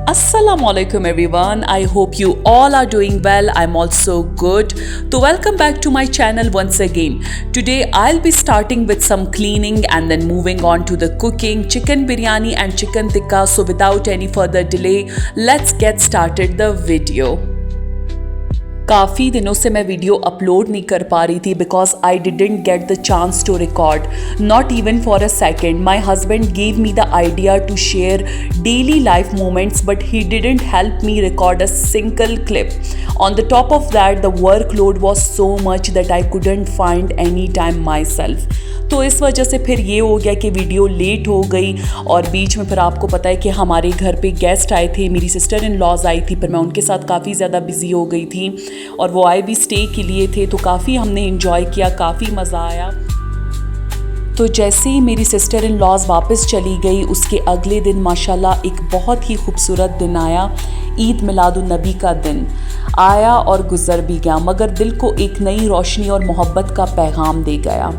Assalamualaikum everyone. I hope you all are doing well. I'm also good. So welcome back to my channel once again. Today I'll be starting with some cleaning and then moving on to the cooking, chicken biryani and chicken tikka. So without any further delay, let's get started the video. काफ़ी दिनों से मैं video upload नहीं कर पा रही थी because I didn't get the chance to record, not even for a second. My husband gave me the idea to share daily life moments but he didn't help me record a single clip. On the top of that the workload was so much that I couldn't find any time myself. तो इस वजह से फिर ये हो गया कि video late हो गई और बीच में फिर आपको पता है कि हमारे घर पे गेस्ट आए थे, मेरी सिस्टर इन लॉज आई थी, फिर मैं उनके साथ काफ़ी ज़्यादा बिजी हो गई थी और वो आए भी स्टे के लिए थे. तो काफ़ी हमने इन्जॉय किया, काफ़ी मज़ा आया. तो जैसे ही मेरी सिस्टर इन लॉज वापस चली गई उसके अगले दिन माशाल्लाह एक बहुत ही खूबसूरत दिन आया. ईद मिलादुन्नबी का दिन आया और गुज़र भी गया, मगर दिल को एक नई रोशनी और मोहब्बत का पैगाम दे गया.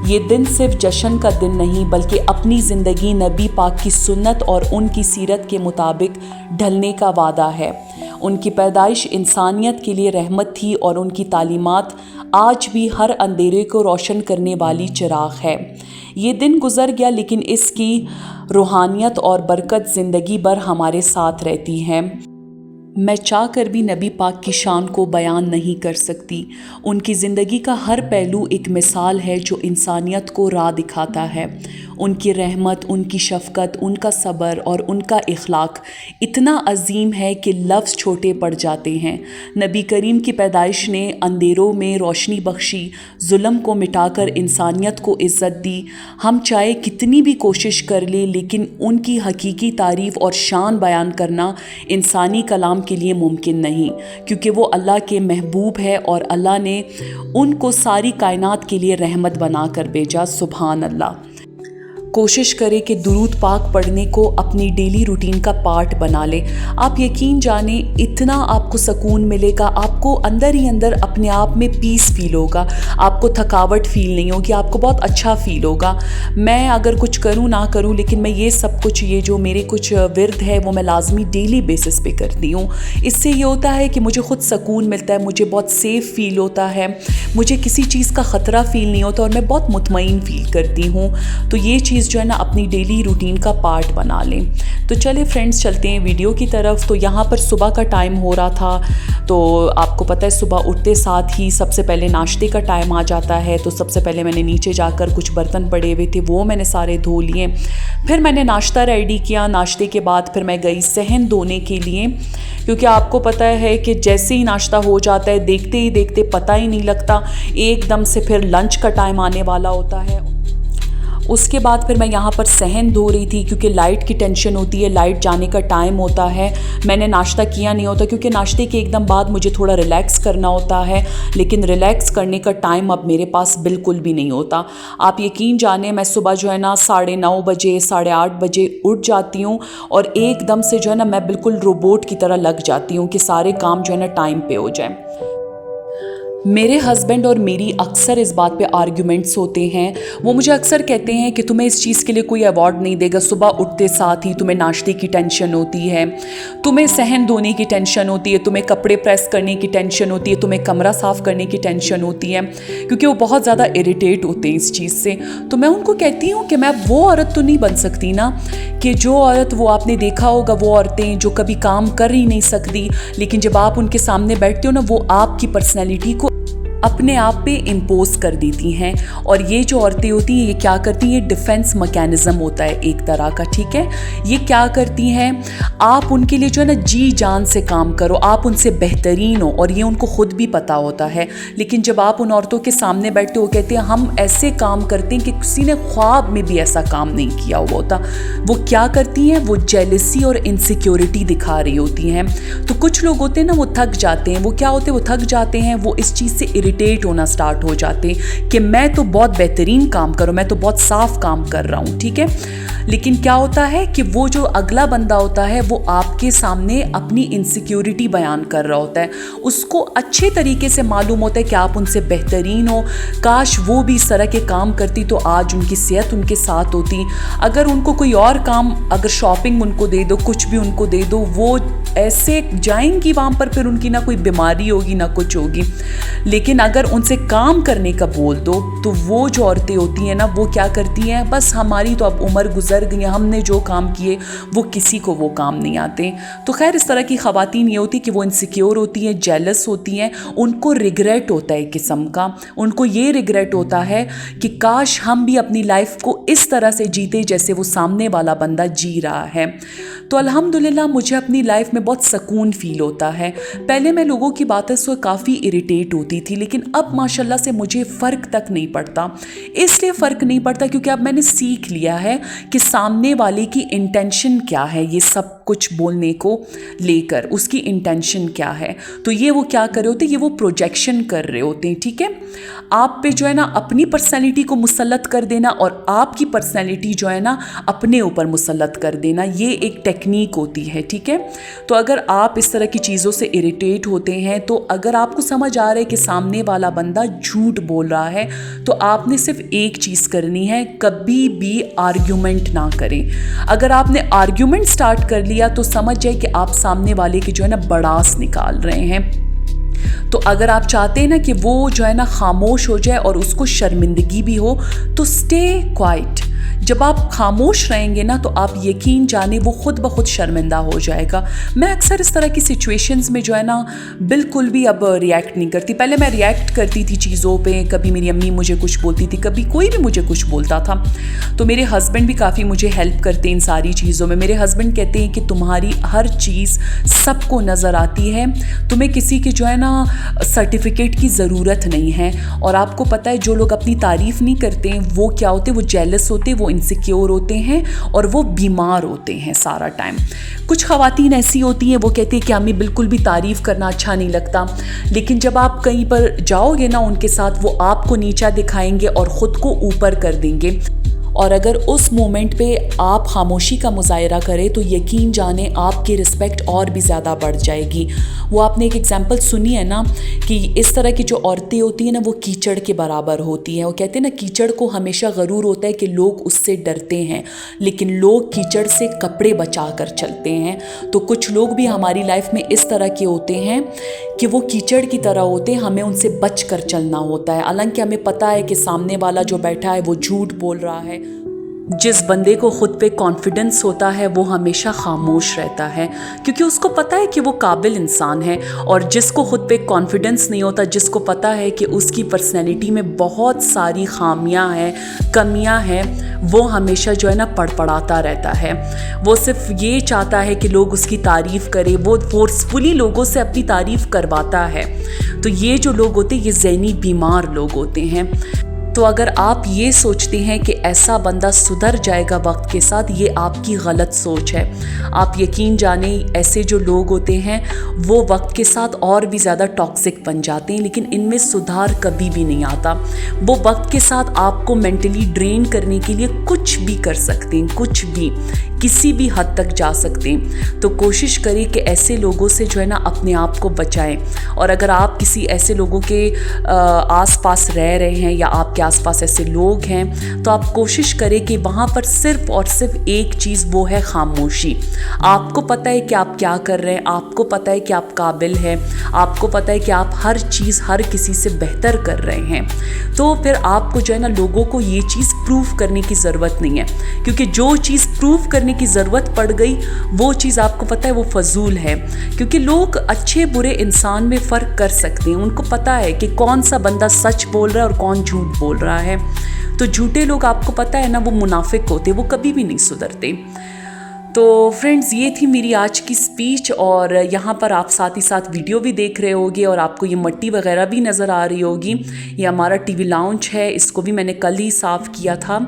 ये दिन सिर्फ जश्न का दिन नहीं बल्कि अपनी ज़िंदगी नबी पाक की सुन्नत और उनकी सीरत के मुताबिक ढलने का वादा है. उनकी पैदाइश इंसानियत के लिए रहमत थी और उनकी तालीमात आज भी हर अंधेरे को रोशन करने वाली चिराग है. ये दिन गुज़र गया लेकिन इसकी रूहानियत और बरकत ज़िंदगी भर हमारे साथ रहती है. मैं चाह कर भी नबी पाक की शान को बयान नहीं कर सकती. उनकी ज़िंदगी का हर पहलू एक मिसाल है जो इंसानियत को राह दिखाता है. उनकी रहमत, उनकी शफ़क़त, उनका सब्र और उनका इखलाक इतना अजीम है कि लफ्ज़ छोटे पड़ जाते हैं. नबी करीम की पैदाइश ने अंधेरों में रोशनी बख्शी, जुल्म को मिटाकर इंसानियत को इज़्ज़त दी. हम चाहे कितनी भी कोशिश कर ले लेकिन उनकी हकीकी तारीफ़ और शान बयान करना इंसानी कलाम के लिए मुमकिन नहीं, क्योंकि वो अल्लाह के महबूब है और अल्लाह ने उनको सारी कायनात के लिए रहमत बना कर भेजा. सुभान अल्लाह. कोशिश करें कि दुरूद पाक पढ़ने को अपनी डेली रूटीन का पार्ट बना ले. आप यकीन जाने इतना आपको सुकून मिलेगा, आपको अंदर ही अंदर अपने आप में पीस फील होगा, आपको थकावट फील नहीं होगी, आपको बहुत अच्छा फील होगा. मैं अगर कुछ करूं ना करूं लेकिन मैं ये सब कुछ, ये जो मेरे कुछ विर्द है वो मैं लाजमी डेली बेसिस पे करती हूँ. इससे ये होता है कि मुझे ख़ुद सुकून मिलता है, मुझे बहुत सेफ़ फील होता है, मुझे किसी चीज़ का ख़तरा फ़ील नहीं होता और मैं बहुत मुतमईन फ़ील करती हूँ. तो ये चीज़ जो है ना अपनी डेली रूटीन का पार्ट बना लें. तो चले फ्रेंड्स चलते हैं वीडियो की तरफ. तो यहाँ पर सुबह का टाइम हो रहा था. तो आपको पता है सुबह उठते साथ ही सबसे पहले नाश्ते का टाइम आ जाता है. तो सबसे पहले मैंने नीचे जाकर कुछ बर्तन पड़े हुए थे वो मैंने सारे धो लिए. फिर मैंने नाश्ता रेडी किया. नाश्ते के बाद फिर मैं गई सहन धोने के लिए, क्योंकि आपको पता है कि जैसे ही नाश्ता हो जाता है देखते ही देखते पता ही नहीं लगता, एकदम से फिर लंच का टाइम आने वाला होता है. उसके बाद फिर मैं यहाँ पर सहन धो रही थी क्योंकि लाइट की टेंशन होती है, लाइट जाने का टाइम होता है. मैंने नाश्ता किया नहीं होता क्योंकि नाश्ते के एकदम बाद मुझे थोड़ा रिलैक्स करना होता है, लेकिन रिलैक्स करने का टाइम अब मेरे पास बिल्कुल भी नहीं होता. आप यकीन जाने मैं सुबह जो है ना 9:30 बजे 8:30 बजे उठ जाती हूँ और एकदम से जो है ना मैं बिल्कुल रोबोट की तरह लग जाती हूँ कि सारे काम जो है ना टाइम पे हो जाए. मेरे हस्बैंड और मेरी अक्सर इस बात पे आर्ग्यूमेंट्स होते हैं. वो मुझे अक्सर कहते हैं कि तुम्हें इस चीज़ के लिए कोई अवार्ड नहीं देगा. सुबह उठते साथ ही तुम्हें नाश्ते की टेंशन होती है, तुम्हें सहन धोने की टेंशन होती है, तुम्हें कपड़े प्रेस करने की टेंशन होती है, तुम्हें कमरा साफ़ करने की टेंशन होती है, क्योंकि वो बहुत ज़्यादा इरिटेट होते हैं इस चीज़ से. तो मैं उनको कहती हूँ कि मैं वो औरत तो नहीं बन सकती ना, कि जो औरत, वो आपने देखा होगा वो औरतें जो कभी काम कर ही नहीं सकती लेकिन जब आप उनके सामने बैठते हो ना वो आपकी पर्सनैलिटी को अपने आप पे इम्पोज कर देती हैं. और ये जो औरतें होती हैं ये क्या करती हैं, ये डिफेंस मैकेनिज़्म होता है एक तरह का, ठीक है. ये क्या करती हैं, आप उनके लिए जो है ना जी जान से काम करो, आप उनसे बेहतरीन हो और ये उनको खुद भी पता होता है. लेकिन जब आप उन औरतों के सामने बैठते हो कहते हैं हम ऐसे काम करते हैं कि किसी ने ख्वाब में भी ऐसा काम नहीं किया हुआ होता. वो क्या करती हैं, वो जेलसी और इनसिक्योरिटी दिखा रही होती हैं. तो कुछ लोग होते हैं ना वो थक जाते हैं. वो क्या होते हैं, वो थक जाते हैं, वो इस चीज़ से इरिटेट होना स्टार्ट हो जाते हैं कि मैं तो बहुत बेहतरीन काम करूँ, मैं तो बहुत साफ काम कर रहा हूँ, ठीक है. लेकिन क्या होता है कि वो जो अगला बंदा होता है वो आपके सामने अपनी इनसिक्योरिटी बयान कर रहा होता है, उसको अच्छे तरीके से मालूम होता है कि आप उनसे बेहतरीन हो, काश वो भी इस तरह के काम करती तो आज उनकी सेहत उनके साथ होती, अगर उनको कोई और काम, अगर शॉपिंग उनको दे दो, कुछ भी उनको दे दो, वो ऐसे जाएंगी वहाँ पर, फिर उनकी ना कोई बीमारी होगी ना कुछ होगी। लेकिन अगर उनसे काम करने का बोल दो तो वो जो औरतें होती हैं ना, वो क्या करती हैं, बस हमारी तो अब उम्र गुजर गई है, हमने जो काम किए वो किसी को वो काम नहीं आते। तो खैर इस तरह की ख़वातीन ये होती कि वो इनसिक्योर होती हैं, जेलस होती हैं, उनको रिग्रेट होता है एक किस्म का, उनको ये रिग्रेट होता है कि काश हम भी अपनी लाइफ को इस तरह से जीते जैसे वो सामने वाला बंदा जी रहा है। तो अल्हम्दुलिल्लाह मुझे अपनी लाइफ में बहुत सुकून फ़ील होता है। पहले मैं लोगों की बातों से काफ़ी इरिटेट होती थी, लेकिन अब माशाल्लाह से मुझे फ़र्क तक नहीं पड़ता। इसलिए फ़र्क नहीं पड़ता क्योंकि अब मैंने सीख लिया है कि सामने वाले की इंटेंशन क्या है, ये सब कुछ बोलने को लेकर उसकी इंटेंशन क्या है। तो ये वो क्या कर रहे होते हैं, ये वो प्रोजेक्शन कर रहे होते हैं, ठीक है। आप पे जो है ना अपनी पर्सनैलिटी को मुसल्लत कर देना और आपकी पर्सनैलिटी जो है ना अपने ऊपर मुसल्लत कर देना, ये एक टेक्निक होती है, ठीक है। तो अगर आप इस तरह की चीज़ों से इरिटेट होते हैं, तो अगर आपको समझ आ रहा है कि सामने वाला बंदा झूठ बोल रहा है, तो आपने सिर्फ एक चीज़ करनी है, कभी भी आर्ग्यूमेंट ना करें। अगर आपने आर्ग्यूमेंट स्टार्ट कर लिया तो समझ जाए कि आप सामने वाले की जो है ना बड़ास निकाल रहे हैं। तो अगर आप चाहते हैं ना कि वो जो है ना खामोश हो जाए और उसको शर्मिंदगी भी हो, तो स्टे क्वाइट। जब आप खामोश रहेंगे ना तो आप यकीन जाने वो खुद ब खुद शर्मिंदा हो जाएगा। मैं अक्सर इस तरह की सिचुएशंस में जो है ना बिल्कुल भी अब रिएक्ट नहीं करती। पहले मैं रिएक्ट करती थी चीज़ों पे, कभी मेरी अम्मी मुझे कुछ बोलती थी, कभी कोई भी मुझे कुछ बोलता था। तो मेरे हस्बैंड भी काफ़ी मुझे हेल्प करते हैं इन सारी चीज़ों में। मेरे हस्बैंड कहते हैं कि तुम्हारी हर चीज़ सबको नज़र आती है, तुम्हें किसी की जो है ना सर्टिफिकेट की ज़रूरत नहीं है। और आपको पता है जो लोग अपनी तारीफ़ नहीं करते हैं वो क्या होते हैं, वो जेलस होते हैं, वो इनसिक्योर होते हैं और वो बीमार होते हैं सारा टाइम। कुछ ख़वातीन ऐसी होती हैं वो कहती हैं कि हमें बिल्कुल भी तारीफ़ करना अच्छा नहीं लगता, लेकिन जब आप कहीं पर जाओगे ना उनके साथ, वो आपको नीचा दिखाएंगे और ख़ुद को ऊपर कर देंगे। और अगर उस मोमेंट पे आप खामोशी का मुजाहरा करें तो यकीन जाने आपकी रिस्पेक्ट और भी ज़्यादा बढ़ जाएगी। वो आपने एक एग्जांपल सुनी है ना कि इस तरह की जो औरतें होती हैं ना वो कीचड़ के बराबर होती हैं। वो कहते हैं ना कीचड़ को हमेशा गरूर होता है कि लोग उससे डरते हैं, लेकिन लोग कीचड़ से कपड़े बचा कर चलते हैं। तो कुछ लोग भी हमारी लाइफ में इस तरह के होते हैं कि वो कीचड़ की तरह होते हैं, हमें उनसे बच कर चलना होता है। हालांकि हमें पता है कि सामने वाला जो बैठा है वो झूठ बोल रहा है। जिस बंदे को खुद पे कॉन्फिडेंस होता है वो हमेशा खामोश रहता है, क्योंकि उसको पता है कि वो काबिल इंसान है। और जिसको खुद पे कॉन्फिडेंस नहीं होता, जिसको पता है कि उसकी पर्सनैलिटी में बहुत सारी खामियां हैं, कमियां हैं, वो हमेशा जो है ना पड़पड़ाता रहता है। वो सिर्फ ये चाहता है कि लोग उसकी तारीफ़ करें, वो फोर्सफुली लोगों से अपनी तारीफ़ करवाता है। तो ये जो लोग होते हैं ये ज़हनी बीमार लोग होते हैं। तो अगर आप ये सोचते हैं कि ऐसा बंदा सुधर जाएगा वक्त के साथ, ये आपकी गलत सोच है। आप यकीन जाने ऐसे जो लोग होते हैं वो वक्त के साथ और भी ज़्यादा टॉक्सिक बन जाते हैं, लेकिन इनमें सुधार कभी भी नहीं आता। वो वक्त के साथ आपको मेंटली ड्रेन करने के लिए कुछ भी कर सकते हैं, कुछ भी, किसी भी हद तक जा सकते हैं। तो कोशिश करें कि ऐसे लोगों से जो है ना अपने आप को बचाएं। और अगर आप किसी ऐसे लोगों के आसपास रह रहे हैं या आपके आसपास ऐसे लोग हैं, तो आप कोशिश करें कि वहाँ पर सिर्फ और सिर्फ एक चीज़, वो है खामोशी। आपको पता है कि आप क्या कर रहे हैं, आपको पता है कि आप काबिल हैं, आपको पता है कि आप हर चीज़ हर किसी से बेहतर कर रहे हैं। तो फिर आपको जो है ना लोगों को ये चीज़ प्रूव करने की ज़रूरत नहीं है, क्योंकि जो चीज़ प्रूव करने की ज़रूरत पड़ गई वो चीज़ आपको पता है वो फजूल है। क्योंकि लोग अच्छे बुरे इंसान में फ़र्क कर सकते हैं, उनको पता है कि कौन सा बंदा सच बोल रहा है और कौन झूठ बोल रहा है। तो झूठे लोग आपको पता है ना वो मुनाफिक होते, वो कभी भी नहीं सुधरते। तो फ्रेंड्स, ये थी मेरी आज की स्पीच। और यहाँ पर आप साथ ही साथ वीडियो भी देख रहे होगे और आपको ये मट्टी वगैरह भी नज़र आ रही होगी। ये हमारा टीवी लाउंज है, इसको भी मैंने कल ही साफ़ किया था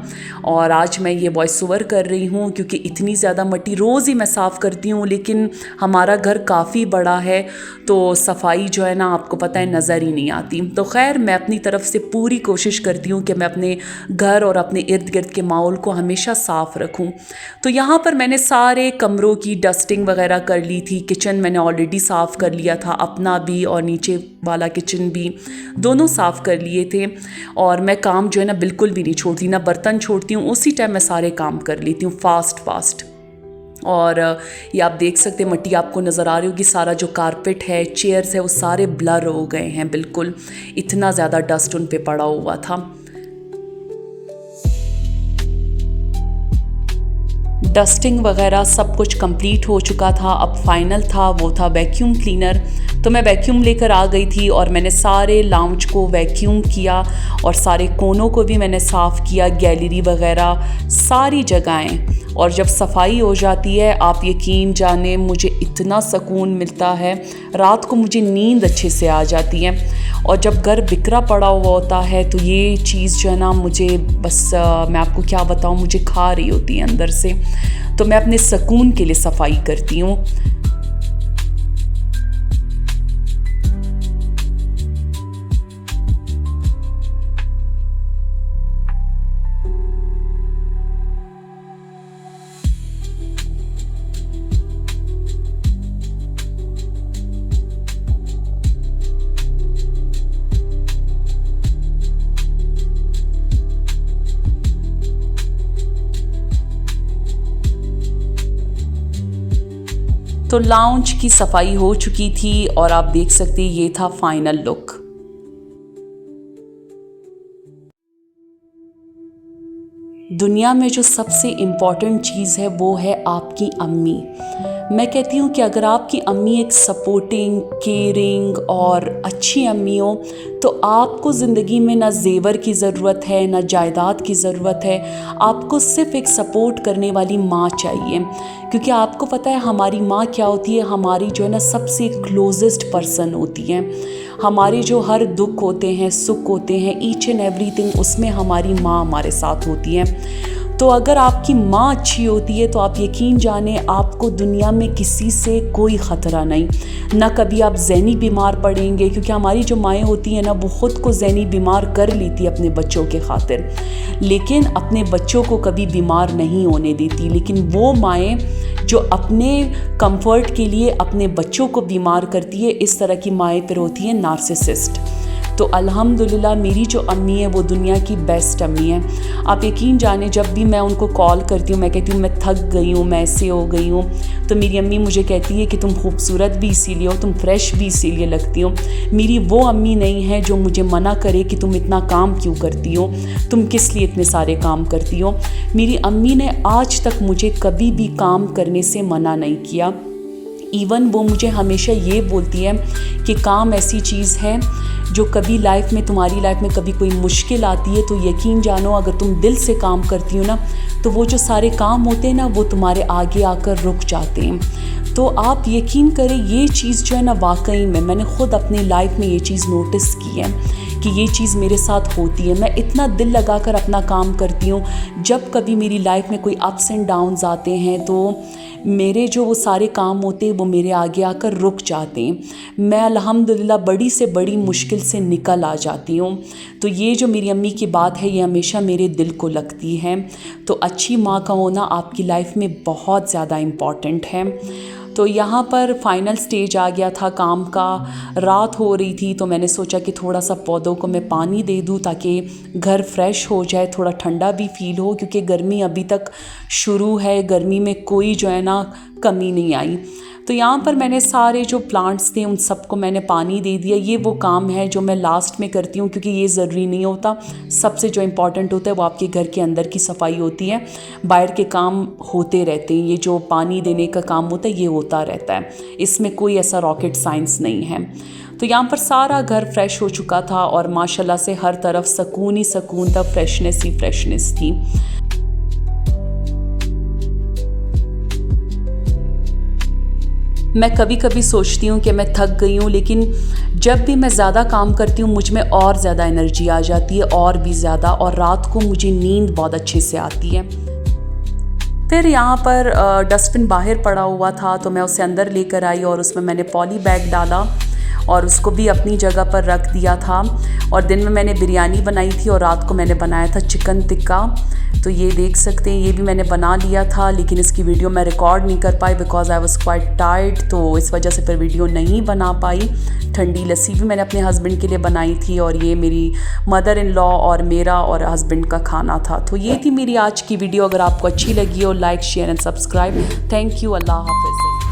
और आज मैं ये वॉइस ओवर कर रही हूँ क्योंकि इतनी ज़्यादा मट्टी रोज़ ही मैं साफ़ करती हूँ, लेकिन हमारा घर काफ़ी बड़ा है तो सफाई जो है ना, आपको पता है, नज़र ही नहीं आती। तो खैर, मैं अपनी तरफ से पूरी कोशिश करती हूँ कि मैं अपने घर और अपने इर्द गिर्द के माहौल को हमेशा साफ़ रखूँ। तो यहाँ पर मैंने सारे कमरों की डस्टिंग वगैरह कर ली थी। किचन मैंने ऑलरेडी साफ़ कर लिया था, अपना भी और नीचे वाला किचन भी, दोनों साफ़ कर लिए थे। और मैं काम जो है ना बिल्कुल भी नहीं छोड़ती, ना बर्तन छोड़ती हूँ, उसी टाइम मैं सारे काम कर लेती हूँ फास्ट। और ये आप देख सकते हैं, मट्टी आपको नज़र आ रही होगी। सारा जो कारपेट है, चेयर्स है, वो सारे ब्लर हो गए हैं बिल्कुल, इतना ज़्यादा डस्ट उन पे पड़ा हुआ था। डस्टिंग वगैरह सब कुछ कंप्लीट हो चुका था। अब फाइनल था, वो था वैक्यूम क्लीनर। तो मैं वैक्यूम लेकर आ गई थी और मैंने सारे लाउंज को वैक्यूम किया और सारे कोनों को भी मैंने साफ़ किया, गैलरी वगैरह सारी जगहें। और जब सफाई हो जाती है, आप यकीन जाने मुझे इतना सुकून मिलता है, रात को मुझे नींद अच्छे से आ जाती है। और जब घर बिखरा पड़ा हुआ होता है तो ये चीज़ जो है ना, मुझे बस मैं आपको क्या बताऊँ, मुझे खा रही होती है अंदर से। तो मैं अपने सुकून के लिए सफाई करती हूँ। तो लाउंज की सफाई हो चुकी थी और आप देख सकते हैं, ये था फाइनल लुक। दुनिया में जो सबसे इम्पॉर्टेंट चीज़ है वो है आपकी अम्मी। मैं कहती हूँ कि अगर आपकी अम्मी एक सपोर्टिंग, केयरिंग और अच्छी अम्मी हो तो आपको ज़िंदगी में ना जेवर की ज़रूरत है, ना जायदाद की ज़रूरत है। आपको सिर्फ एक सपोर्ट करने वाली माँ चाहिए, क्योंकि आपको पता है हमारी माँ क्या होती है, हमारी जो है ना सबसे क्लोजेस्ट पर्सन होती है। हमारे जो हर दुख होते हैं, सुख होते हैं, ईच एंड एवरीथिंग, उसमें हमारी माँ हमारे साथ होती है। तो अगर आपकी माँ अच्छी होती है तो आप यकीन जाने आपको दुनिया में किसी से कोई ख़तरा नहीं, ना कभी आप ज़हनी बीमार पड़ेंगे, क्योंकि हमारी जो माएँ होती हैं ना, वो ख़ुद को ज़हनी बीमार कर लेती है अपने बच्चों के खातिर, लेकिन अपने बच्चों को कभी बीमार नहीं होने देती। लेकिन वो माएँ जो अपने कंफर्ट के लिए अपने बच्चों को बीमार करती है, इस तरह की माएँ फिर होती हैं नार्सिसिस्ट। तो अल्हम्दुलिल्लाह मेरी जो अम्मी है वो दुनिया की बेस्ट अम्मी है। आप यकीन जाने, जब भी मैं उनको कॉल करती हूँ, मैं कहती हूँ मैं थक गई हूँ, मैं ऐसे हो गई हूँ, तो मेरी अम्मी मुझे कहती है कि तुम खूबसूरत भी इसीलिए हो, तुम फ्रेश भी इसीलिए लगती हो। मेरी वो अम्मी नहीं है जो मुझे मना करे कि तुम इतना काम क्यों करती हो, तुम किस लिए इतने सारे काम करती हो। मेरी अम्मी ने आज तक मुझे कभी भी काम करने से मना नहीं किया। इवन वो मुझे हमेशा ये बोलती है कि काम ऐसी चीज़ है जो कभी लाइफ में, तुम्हारी लाइफ में कभी कोई मुश्किल आती है तो यकीन जानो, अगर तुम दिल से काम करती हो ना, तो वो जो सारे काम होते हैं ना, वो तुम्हारे आगे आकर रुक जाते हैं। तो आप यकीन करें, ये चीज़ जो है ना, वाकई में मैंने ख़ुद अपनी लाइफ में ये चीज़ नोटिस की है कि ये चीज़ मेरे साथ होती है। मैं इतना दिल लगाकर अपना काम करती हूँ, जब कभी मेरी लाइफ में कोई अप्स एंड डाउन्स आते हैं तो मेरे जो वो सारे काम होते हैं वो मेरे आगे आकर रुक जाते हैं। मैं अल्हम्दुलिल्लाह बड़ी से बड़ी मुश्किल से निकल आ जाती हूँ। तो ये जो मेरी अम्मी की बात है, ये हमेशा मेरे दिल को लगती है। तो अच्छी माँ का होना आपकी लाइफ में बहुत ज़्यादा इम्पॉर्टेंट है। तो यहाँ पर फाइनल स्टेज आ गया था काम का, रात हो रही थी, तो मैंने सोचा कि थोड़ा सा पौधों को मैं पानी दे दूँ ताकि घर फ्रेश हो जाए, थोड़ा ठंडा भी फील हो, क्योंकि गर्मी अभी तक शुरू है, गर्मी में कोई जो है ना कमी नहीं आई। तो यहाँ पर मैंने सारे जो प्लांट्स थे उन सबको मैंने पानी दे दिया। ये वो काम है जो मैं लास्ट में करती हूँ, क्योंकि ये ज़रूरी नहीं होता। सबसे जो इम्पॉर्टेंट होता है वो आपके घर के अंदर की सफाई होती है, बाहर के काम होते रहते हैं। ये जो पानी देने का काम होता है ये होता रहता है, इसमें कोई ऐसा रॉकेट साइंस नहीं है। तो यहाँ पर सारा घर फ्रेश हो चुका था और माशाल्लाह से हर तरफ सुकून ही सुकून था, फ्रेशनेस ही फ्रेशनेस थी। मैं कभी कभी सोचती हूँ कि मैं थक गई हूँ, लेकिन जब भी मैं ज़्यादा काम करती हूँ मुझ में और ज़्यादा एनर्जी आ जाती है, और भी ज़्यादा, और रात को मुझे नींद बहुत अच्छे से आती है। फिर यहाँ पर डस्टबिन बाहर पड़ा हुआ था तो मैं उसे अंदर लेकर आई और उसमें मैंने पॉली बैग डाला और उसको भी अपनी जगह पर रख दिया था। और दिन में मैंने बिरयानी बनाई थी और रात को मैंने बनाया था चिकन टिक्का। तो ये देख सकते हैं, ये भी मैंने बना लिया था, लेकिन इसकी वीडियो मैं रिकॉर्ड नहीं कर पाई because I was quite tired, तो इस वजह से फिर वीडियो नहीं बना पाई। ठंडी लस्सी भी मैंने अपने हस्बैंड के लिए बनाई थी, और ये मेरी मदर इन लॉ और मेरा और हस्बैंड का खाना था। तो ये थी मेरी आज की वीडियो। अगर आपको अच्छी लगी हो, like share and subscribe. Thank you. अल्लाह हाफिज़।